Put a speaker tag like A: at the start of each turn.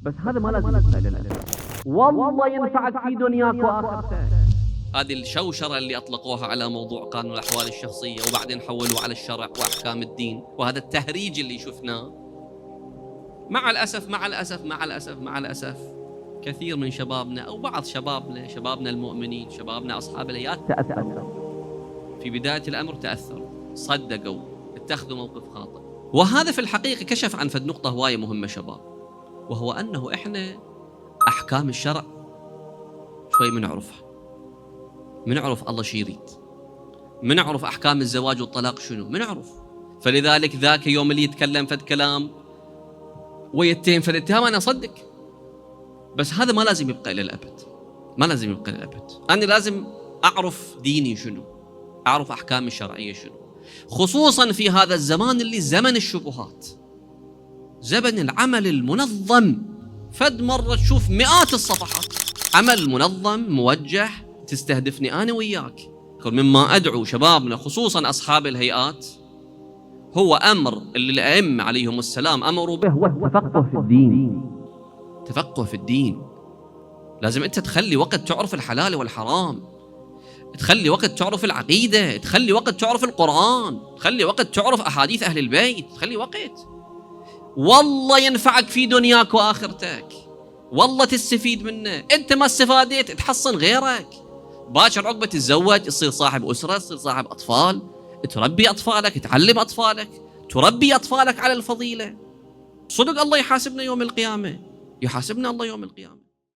A: بس هذا ما لازم يبقى للأبد. والله ينفعك في دنياك وآخرتك.
B: هذه الشوشرة اللي أطلقوها على موضوع قانون الأحوال الشخصية وبعدين حولوا على الشرع وأحكام الدين، وهذا التهريج اللي شفناه، مع الأسف كثير من شبابنا أو بعض شبابنا المؤمنين، شبابنا أصحاب الهيئات
A: تأثر
B: في بداية الأمر، تأثروا، صدقوا، اتخذوا موقف خاطئ. وهذا في الحقيقة كشف عن فد نقطة هواية مهمة شباب، وهو أنه إحنا أحكام الشرع شوي منعرف الله شي يريد، منعرف أحكام الزواج والطلاق شنو، منعرف. فلذلك ذاك يوم اللي يتكلم فد كلام ويتهم فد اتهام أنا أصدق، بس هذا ما لازم يبقى إلى الأبد، أنا لازم أعرف ديني شنو، أعرف أحكام الشرعية شنو، خصوصا في هذا الزمان اللي زمن الشبهات، زمن العمل المنظم. فد مرة تشوف مئات الصفحات عمل منظم موجه تستهدفني أنا وياك. مما أدعو شبابنا خصوصا أصحاب الهيئات هو أمر اللي الأئمة عليهم السلام أمروا به،
A: هو التفقه في الدين.
B: تفقه في الدين. لازم أنت تخلي وقت تعرف الحلال والحرام، تخلي وقت تعرف العقيدة، تخلي وقت تعرف القرآن، تخلي وقت تعرف أحاديث أهل البيت، تخلي وقت. والله ينفعك في دنياك وآخرتك، والله تستفيد منه. أنت ما استفادت تحصن غيرك، باكر عقبة تتزوج تصير صاحب أسرة، تصير صاحب أطفال، تربي أطفالك، تعلم أطفالك، تربي أطفالك على الفضيلة. صدق الله يحاسبنا يوم القيامة، يحاسبنا الله يوم القيامة.